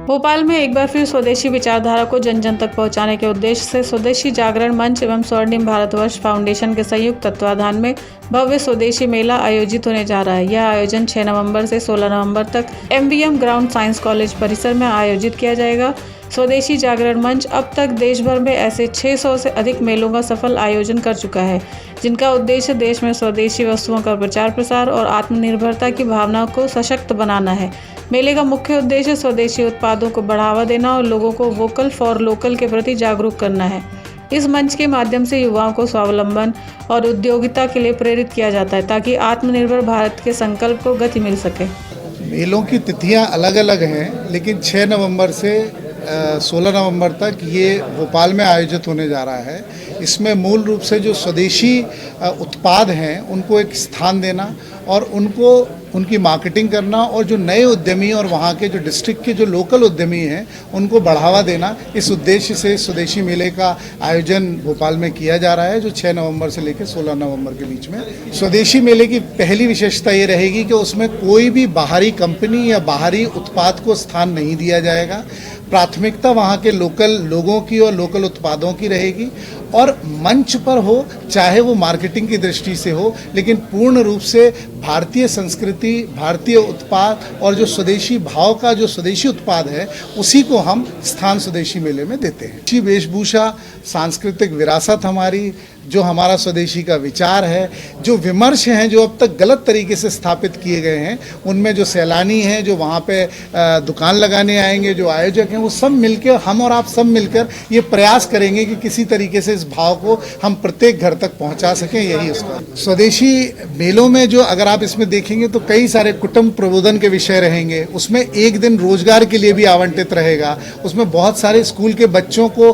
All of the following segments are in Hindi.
भोपाल में एक बार फिर स्वदेशी विचारधारा को जन जन तक पहुंचाने के उद्देश्य से स्वदेशी जागरण मंच एवं स्वर्णिम भारतवर्ष फाउंडेशन के संयुक्त तत्वाधान में भव्य स्वदेशी मेला आयोजित होने जा रहा है। यह आयोजन 6 नवंबर से 16 नवंबर तक MVM ग्राउंड साइंस कॉलेज परिसर में आयोजित किया जाएगा। स्वदेशी जागरण मंच अब तक देश भर में ऐसे 600 से अधिक मेलों का सफल आयोजन कर चुका है, जिनका उद्देश्य देश में स्वदेशी वस्तुओं का प्रचार प्रसार और आत्मनिर्भरता की भावना को सशक्त बनाना है। मेले का मुख्य उद्देश्य स्वदेशी उत्पादों को बढ़ावा देना और लोगों को वोकल फॉर लोकल के प्रति जागरूक करना है। इस मंच के माध्यम से युवाओं को स्वावलंबन और उद्योगिता के लिए प्रेरित किया जाता है, ताकि आत्मनिर्भर भारत के संकल्प को गति मिल सके। मेलों की तिथियां अलग अलग हैं, लेकिन 6 नवंबर से 16 नवंबर तक ये भोपाल में आयोजित होने जा रहा है। इसमें मूल रूप से जो स्वदेशी उत्पाद हैं उनको एक स्थान देना और उनकी मार्केटिंग करना, और जो नए उद्यमी और वहाँ के जो डिस्ट्रिक्ट के जो लोकल उद्यमी हैं उनको बढ़ावा देना, इस उद्देश्य से स्वदेशी मेले का आयोजन भोपाल में किया जा रहा है, जो 6 नवंबर से लेकर 16 नवंबर के बीच में। स्वदेशी मेले की पहली विशेषता ये रहेगी कि उसमें कोई भी बाहरी कंपनी या बाहरी उत्पाद को स्थान नहीं दिया जाएगा। प्राथमिकता वहाँ के लोकल लोगों की और लोकल उत्पादों की रहेगी, और मंच पर हो चाहे वो मार्केटिंग की दृष्टि से हो, लेकिन पूर्ण रूप से भारतीय संस्कृति, भारतीय उत्पाद और जो स्वदेशी भाव का जो स्वदेशी उत्पाद है उसी को हम स्थान स्वदेशी मेले में देते हैं। अच्छी वेशभूषा, सांस्कृतिक विरासत हमारी, जो हमारा स्वदेशी का विचार है, जो विमर्श हैं जो अब तक गलत तरीके से स्थापित किए गए हैं, उनमें जो सैलानी हैं जो वहाँ पे दुकान लगाने आएंगे, जो आयोजक हैं, वो सब मिलकर, हम और आप सब मिलकर ये प्रयास करेंगे कि किसी तरीके से इस भाव को हम प्रत्येक घर तक पहुँचा सकें। यही उसका स्वदेशी मेलों में जो अगर आप इसमें देखेंगे तो कई सारे कुटुंब प्रबोधन के विषय रहेंगे। उसमें एक दिन रोजगार के लिए भी आवंटित रहेगा। उसमें बहुत सारे स्कूल के बच्चों को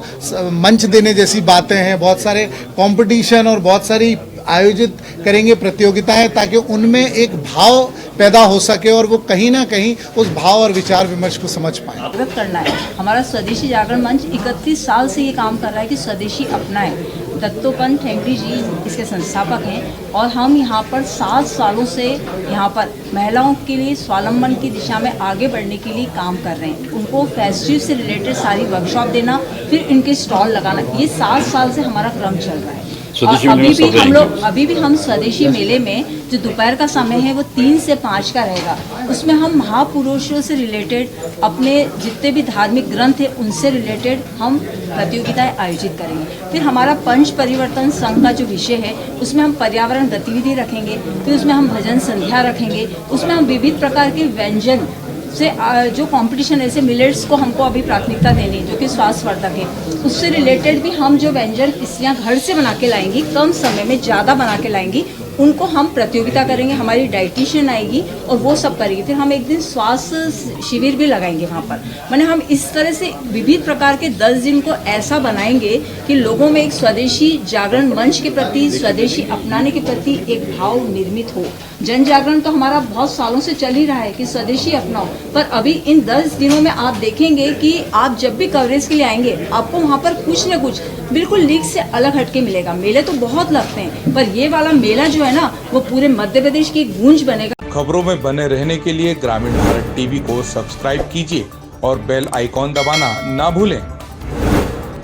मंच देने जैसी बातें हैं, बहुत सारे कॉम्पिटिशन और बहुत सारी आयोजित करेंगे प्रतियोगिताएं, ताकि उनमें एक भाव पैदा हो सके और वो कहीं ना कहीं उस भाव और विचार विमर्श को समझ पाए। जागृत करना है। हमारा स्वदेशी जागरण मंच 31 साल से ये काम कर रहा है कि स्वदेशी अपनाएं। दत्तोपंत ठेंगड़ी जी इसके संस्थापक हैं, और हम यहाँ पर 7 सालों से यहाँ पर महिलाओं के लिए स्वावलंबन की दिशा में आगे बढ़ने के लिए काम कर रहे हैं। उनको फेस्टिव से रिलेटेड सारी वर्कशॉप देना, फिर इनके स्टॉल लगाना, ये 7 साल से हमारा क्रम चल रहा है। अभी भी हम स्वदेशी मेले में जो दोपहर का समय है वो 3 से 5 का रहेगा। उसमें हम महापुरुषों से रिलेटेड, अपने जितने भी धार्मिक ग्रंथ हैं उनसे रिलेटेड हम प्रतियोगिताएं आयोजित करेंगे। फिर हमारा पंच परिवर्तन संघ का जो विषय है उसमें हम पर्यावरण गतिविधि रखेंगे। फिर उसमें हम भजन संध्या रखेंगे। उसमें हम विविध प्रकार के व्यंजन से जो कंपटीशन ऐसे मिलेट्स को हमको अभी प्राथमिकता देनी है, जो कि स्वास्थ्यवर्धक है, उससे रिलेटेड भी हम जो व्यंजन स्त्रियाँ घर से बना के लाएंगी, कम समय में ज़्यादा बना के लाएंगी, उनको हम प्रतियोगिता करेंगे। हमारी डाइटिशियन आएगी और वो सब करेगी। फिर हम एक दिन स्वास्थ्य शिविर भी लगाएंगे वहाँ पर। माने हम इस तरह से विविध प्रकार के 10 दिन को ऐसा बनाएंगे कि लोगों में एक स्वदेशी जागरण मंच के प्रति, स्वदेशी अपनाने के प्रति एक भाव निर्मित हो। जन जागरण तो हमारा बहुत सालों से चल ही रहा है कि स्वदेशी अपनाओ, पर अभी इन 10 दिनों में आप देखेंगे कि आप जब भी कवरेज के लिए आएंगे आपको वहाँ पर कुछ न कुछ बिल्कुल लीग से अलग हटके मिलेगा। मेले तो बहुत लगते हैं, पर ये वाला मेला जो है ना वो पूरे मध्य प्रदेश की गूंज बनेगा। खबरों में बने रहने के लिए ग्रामीण भारत टीवी को सब्सक्राइब कीजिए और बेल आइकॉन दबाना ना भूलें।